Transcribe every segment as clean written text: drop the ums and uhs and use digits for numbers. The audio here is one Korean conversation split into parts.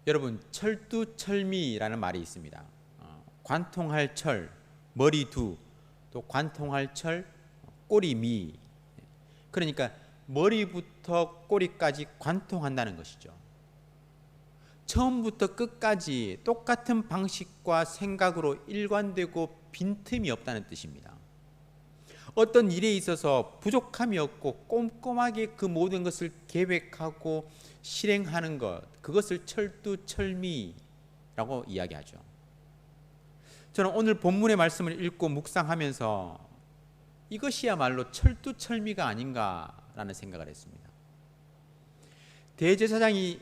여러분, 철두철미라는 말이 있습니다. 관통할 철, 머리두, 또 관통할 철, 꼬리미. 그러니까 머리부터 꼬리까지 관통한다는 것이죠. 처음부터 끝까지 똑같은 방식과 생각으로 일관되고 빈틈이 없다는 뜻입니다. 어떤 일에 있어서 부족함이 없고 꼼꼼하게 그 모든 것을 계획하고 실행하는 것, 그것을 철두철미라고 이야기하죠. 저는 오늘 본문의 말씀을 읽고 묵상하면서 이것이야말로 철두철미가 아닌가라는 생각을 했습니다. 대제사장이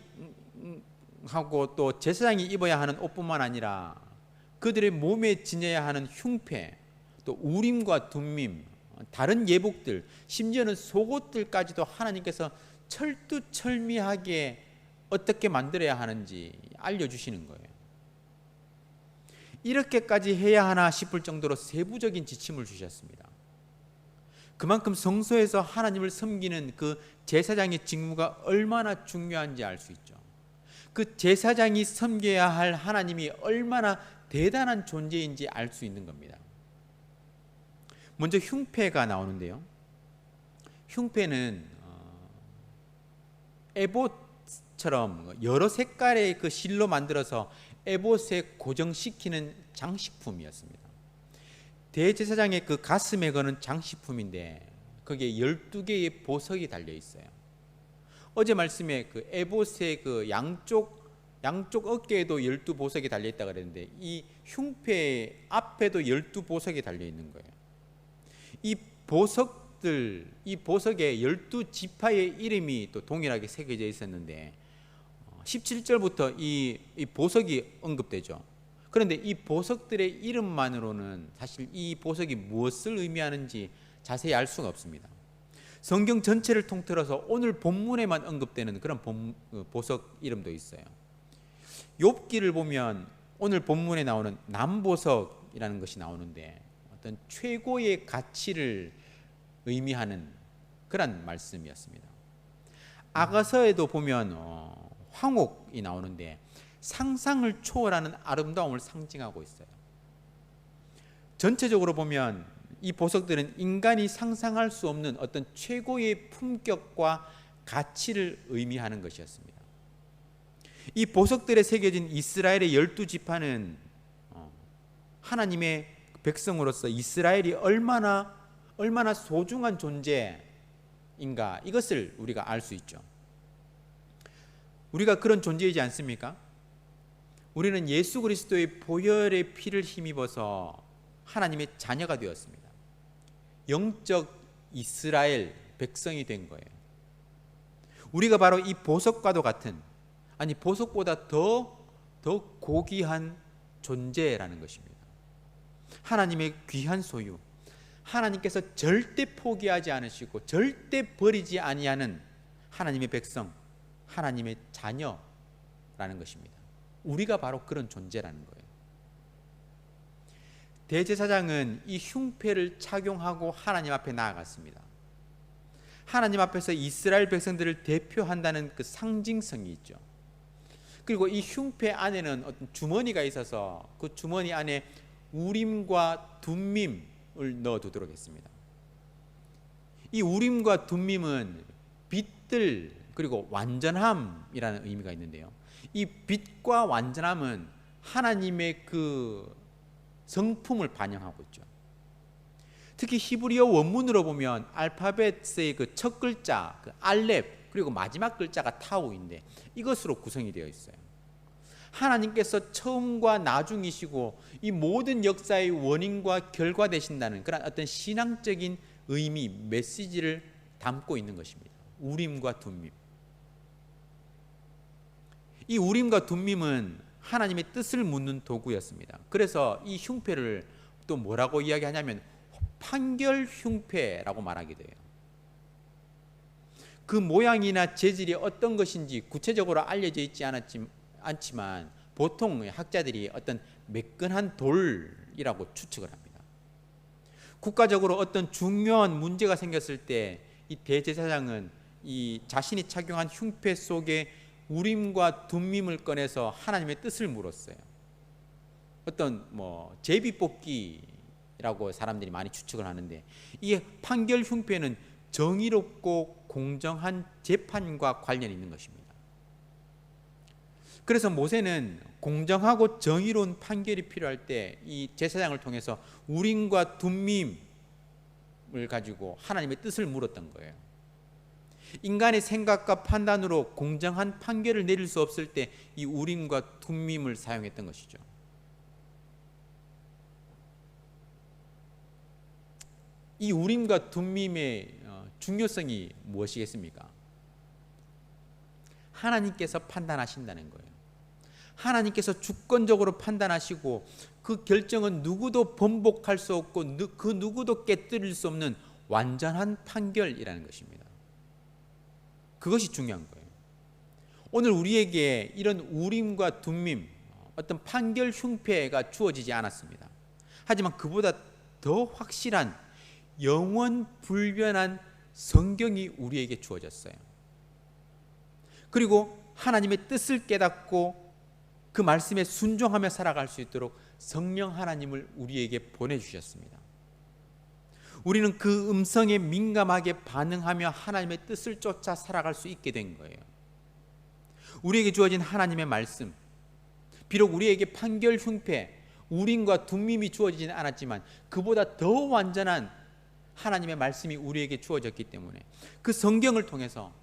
하고 또 제사장이 입어야 하는 옷뿐만 아니라 그들의 몸에 지녀야 하는 흉패, 또 우림과 둠밈, 다른 예복들, 심지어는 속옷들까지도 하나님께서 철두철미하게 어떻게 만들어야 하는지 알려주시는 거예요. 이렇게까지 해야 하나 싶을 정도로 세부적인 지침을 주셨습니다. 그만큼 성소에서 하나님을 섬기는 그 제사장의 직무가 얼마나 중요한지 알 수 있죠. 그 제사장이 섬겨야 할 하나님이 얼마나 대단한 존재인지 알 수 있는 겁니다. 먼저 흉패가 나오는데요. 흉패는 에봇처럼 여러 색깔의 그 실로 만들어서 에봇에 고정시키는 장식품이었습니다. 대제사장의 그 가슴에 거는 장식품인데 거기에 12개의 보석이 달려 있어요. 어제 말씀에 그 에봇의 그 양쪽 어깨에도 12보석이 달려 있다고 그랬는데 이 흉패 앞에도 12보석이 달려 있는 거예요. 이 보석에 12지파의 이름이 또 동일하게 새겨져 있었는데 17절부터 이 보석이 언급되죠. 그런데 이 보석들의 이름만으로는 사실 이 보석이 무엇을 의미하는지 자세히 알 수가 없습니다. 성경 전체를 통틀어서 오늘 본문에만 언급되는 그런 보석 이름도 있어요. 욥기를 보면 오늘 본문에 나오는 남보석이라는 것이 나오는데 어떤 최고의 가치를 의미하는 그런 말씀이었습니다. 아가서에도 보면 황옥이 나오는데 상상을 초월하는 아름다움을 상징하고 있어요. 전체적으로 보면 이 보석들은 인간이 상상할 수 없는 어떤 최고의 품격과 가치를 의미하는 것이었습니다. 이 보석들에 새겨진 이스라엘의 12지파는 하나님의 백성으로서 이스라엘이 얼마나 소중한 존재인가, 이것을 우리가 알 수 있죠. 우리가 그런 존재이지 않습니까? 우리는 예수 그리스도의 보혈의 피를 힘입어서 하나님의 자녀가 되었습니다. 영적 이스라엘 백성이 된 거예요. 우리가 바로 이 보석과도 같은, 아니 보석보다 더 고귀한 존재라는 것입니다. 하나님의 귀한 소유, 하나님께서 절대 포기하지 않으시고 절대 버리지 아니하는 하나님의 백성, 하나님의 자녀라는 것입니다. 우리가 바로 그런 존재라는 거예요. 대제사장은 이 흉패를 착용하고 하나님 앞에 나아갔습니다. 하나님 앞에서 이스라엘 백성들을 대표한다는 그 상징성이 있죠. 그리고 이 흉패 안에는 어떤 주머니가 있어서 그 주머니 안에 우림과 둠밈을 넣어두도록 했습니다. 이 우림과 둠밈은 빛들 그리고 완전함이라는 의미가 있는데요. 이 빛과 완전함은 하나님의 그 성품을 반영하고 있죠. 특히 히브리어 원문으로 보면 알파벳의 그 첫 글자, 그 알렙, 그리고 마지막 글자가 타우인데 이것으로 구성이 되어 있어요. 하나님께서 처음과 나중이시고 이 모든 역사의 원인과 결과 되신다는 그런 어떤 신앙적인 의미, 메시지를 담고 있는 것입니다. 우림과 둠밈. 이 우림과 둠밈은 하나님의 뜻을 묻는 도구였습니다. 그래서 이 흉패를 또 뭐라고 이야기하냐면 판결 흉패라고 말하게 돼요. 그 모양이나 재질이 어떤 것인지 구체적으로 알려져 있지 않지만 보통 학자들이 어떤 매끈한 돌이라고 추측을 합니다. 국가적으로 어떤 중요한 문제가 생겼을 때 이 대제사장은 이 자신이 착용한 흉패 속에 우림과 둠밈을 꺼내서 하나님의 뜻을 물었어요. 어떤 제비뽑기라고 사람들이 많이 추측을 하는데, 이게 판결 흉패는 정의롭고 공정한 재판과 관련이 있는 것입니다. 그래서 모세는 공정하고 정의로운 판결이 필요할 때 이 제사장을 통해서 우림과 둠밈을 가지고 하나님의 뜻을 물었던 거예요. 인간의 생각과 판단으로 공정한 판결을 내릴 수 없을 때 이 우림과 둠밈을 사용했던 것이죠. 이 우림과 둠밈의 중요성이 무엇이겠습니까? 하나님께서 판단하신다는 거예요. 하나님께서 주권적으로 판단하시고 그 결정은 누구도 번복할 수 없고 그 누구도 깨뜨릴 수 없는 완전한 판결이라는 것입니다. 그것이 중요한 거예요. 오늘 우리에게 이런 우림과 둠밈, 어떤 판결 흉패가 주어지지 않았습니다. 하지만 그보다 더 확실한 영원 불변한 성경이 우리에게 주어졌어요. 그리고 하나님의 뜻을 깨닫고 그 말씀에 순종하며 살아갈 수 있도록 성령 하나님을 우리에게 보내주셨습니다. 우리는 그 음성에 민감하게 반응하며 하나님의 뜻을 쫓아 살아갈 수 있게 된 거예요. 우리에게 주어진 하나님의 말씀, 비록 우리에게 판결 흉패, 우림과 둠밈이 주어지지는 않았지만 그보다 더 완전한 하나님의 말씀이 우리에게 주어졌기 때문에 그 성경을 통해서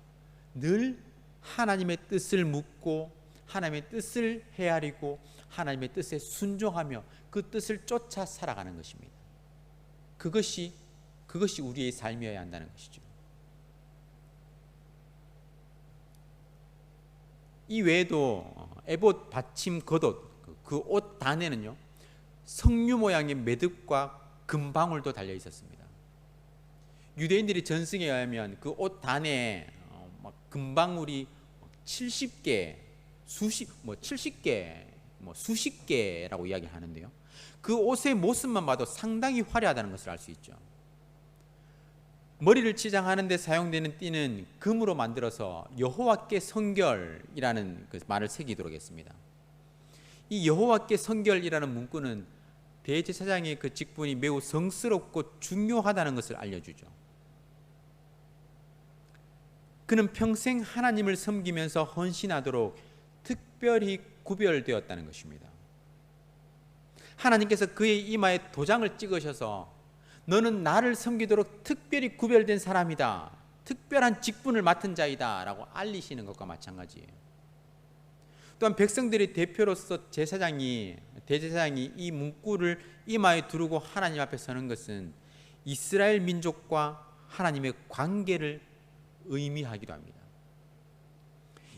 늘 하나님의 뜻을 묻고 하나님의 뜻을 헤아리고 하나님의 뜻에 순종하며 그 뜻을 쫓아 살아가는 것입니다. 그것이 우리의 삶이어야 한다는 것이죠. 이 외에도 에봇, 받침, 겉옷, 그 옷 단에는요 석류 모양의 매듭과 금방울도 달려 있었습니다. 유대인들이 전승에 의하면 그 옷 단에 금방울이 70개, 수십 개라고 이야기하는데요. 그 옷의 모습만 봐도 상당히 화려하다는 것을 알 수 있죠. 머리를 치장하는 데 사용되는 띠는 금으로 만들어서 여호와께 성결이라는 그 말을 새기도록 했습니다. 이 여호와께 성결이라는 문구는 대제사장의 그 직분이 매우 성스럽고 중요하다는 것을 알려주죠. 그는 평생 하나님을 섬기면서 헌신하도록 특별히 구별되었다는 것입니다. 하나님께서 그의 이마에 도장을 찍으셔서 너는 나를 섬기도록 특별히 구별된 사람이다, 특별한 직분을 맡은 자이다 라고 알리시는 것과 마찬가지예요. 또한 백성들의 대표로서 대제사장이 이 문구를 이마에 두르고 하나님 앞에 서는 것은 이스라엘 민족과 하나님의 관계를 의미하기도 합니다.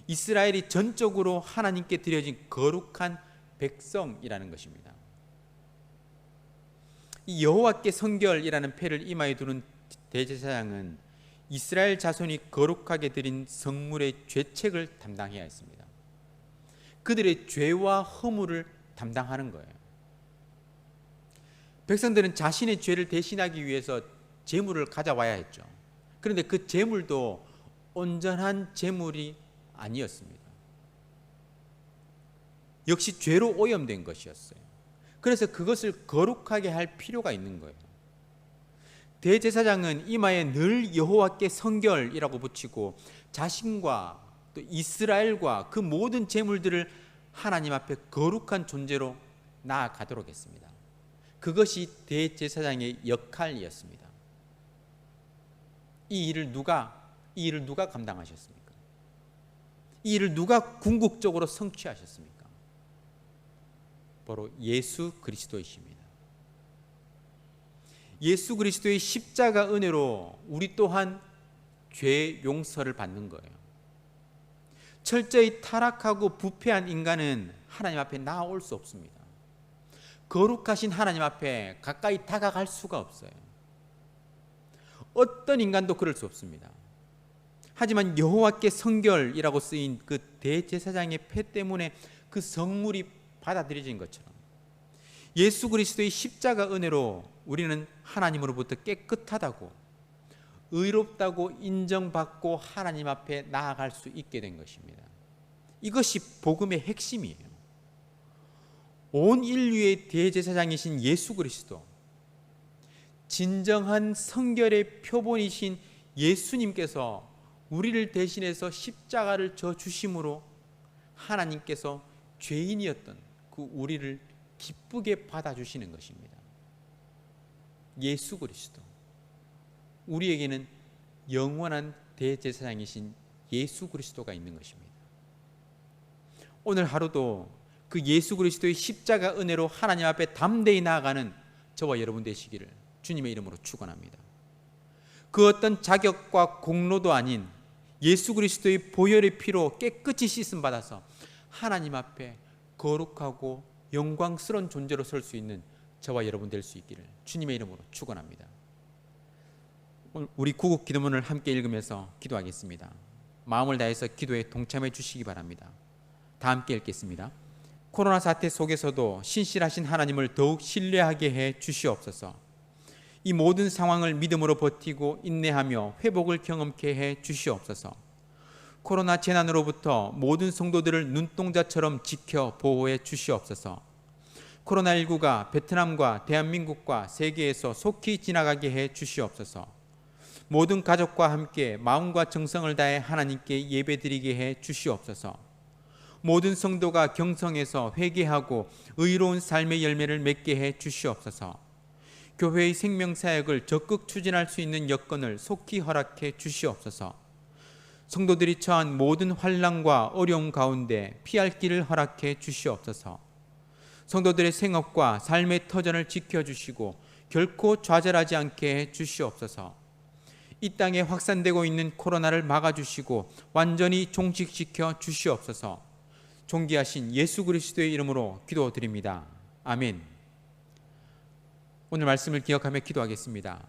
이스라엘이 전적으로 하나님께 드려진 거룩한 백성이라는 것입니다. 이 여호와께 성결이라는 패를 이마에 두른 대제사장은 이스라엘 자손이 거룩하게 드린 성물의 죄책을 담당해야 했습니다. 그들의 죄와 허물을 담당하는 거예요. 백성들은 자신의 죄를 대신하기 위해서 제물을 가져와야 했죠. 그런데 그 제물도 온전한 제물이 아니었습니다. 역시 죄로 오염된 것이었어요. 그래서 그것을 거룩하게 할 필요가 있는 거예요. 대제사장은 이마에 늘 여호와께 성결이라고 붙이고 자신과 또 이스라엘과 그 모든 제물들을 하나님 앞에 거룩한 존재로 나아가도록 했습니다. 그것이 대제사장의 역할이었습니다. 이 일을 누가 감당하셨습니까? 이 일을 누가 궁극적으로 성취하셨습니까? 바로 예수 그리스도이십니다. 예수 그리스도의 십자가 은혜로 우리 또한 죄 용서를 받는 거예요. 철저히 타락하고 부패한 인간은 하나님 앞에 나아올 수 없습니다. 거룩하신 하나님 앞에 가까이 다가갈 수가 없어요. 어떤 인간도 그럴 수 없습니다. 하지만 여호와께 성결이라고 쓰인 그 대제사장의 피 때문에 그 성물이 받아들여진 것처럼 예수 그리스도의 십자가 은혜로 우리는 하나님으로부터 깨끗하다고 의롭다고 인정받고 하나님 앞에 나아갈 수 있게 된 것입니다. 이것이 복음의 핵심이에요. 온 인류의 대제사장이신 예수 그리스도, 진정한 성결의 표본이신 예수님께서 우리를 대신해서 십자가를 져 주심으로 하나님께서 죄인이었던 그 우리를 기쁘게 받아주시는 것입니다. 예수 그리스도, 우리에게는 영원한 대제사장이신 예수 그리스도가 있는 것입니다. 오늘 하루도 그 예수 그리스도의 십자가 은혜로 하나님 앞에 담대히 나아가는 저와 여러분 되시기를 주님의 이름으로 축원합니다. 그 어떤 자격과 공로도 아닌 예수 그리스도의 보혈의 피로 깨끗이 씻음 받아서 하나님 앞에 거룩하고 영광스러운 존재로 설 수 있는 저와 여러분 될 수 있기를 주님의 이름으로 축원합니다. 오늘 우리 구국 기도문을 함께 읽으면서 기도하겠습니다. 마음을 다해서 기도에 동참해 주시기 바랍니다. 다 함께 읽겠습니다. 코로나 사태 속에서도 신실하신 하나님을 더욱 신뢰하게 해 주시옵소서. 이 모든 상황을 믿음으로 버티고 인내하며 회복을 경험케 해 주시옵소서. 코로나 재난으로부터 모든 성도들을 눈동자처럼 지켜 보호해 주시옵소서. 코로나19가 베트남과 대한민국과 세계에서 속히 지나가게 해 주시옵소서. 모든 가족과 함께 마음과 정성을 다해 하나님께 예배드리게 해 주시옵소서. 모든 성도가 경성에서 회개하고 의로운 삶의 열매를 맺게 해 주시옵소서. 교회의 생명사역을 적극 추진할 수 있는 여건을 속히 허락해 주시옵소서. 성도들이 처한 모든 환난과 어려움 가운데 피할 길을 허락해 주시옵소서. 성도들의 생업과 삶의 터전을 지켜주시고 결코 좌절하지 않게 해 주시옵소서. 이 땅에 확산되고 있는 코로나를 막아주시고 완전히 종식시켜 주시옵소서. 존귀하신 예수 그리스도의 이름으로 기도드립니다. 아멘. 오늘 말씀을 기억하며 기도하겠습니다.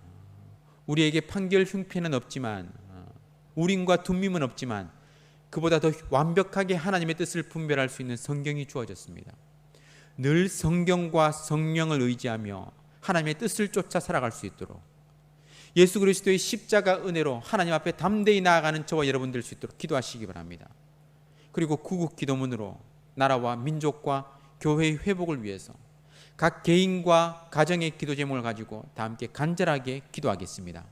우리에게 판결 흉패는 없지만, 우림과 둔밈은 없지만 그보다 더 완벽하게 하나님의 뜻을 분별할 수 있는 성경이 주어졌습니다. 늘 성경과 성령을 의지하며 하나님의 뜻을 쫓아 살아갈 수 있도록 예수 그리스도의 십자가 은혜로 하나님 앞에 담대히 나아가는 저와 여러분 될 수 있도록 기도하시기 바랍니다. 그리고 구국 기도문으로 나라와 민족과 교회의 회복을 위해서 각 개인과 가정의 기도 제목을 가지고 다 함께 간절하게 기도하겠습니다.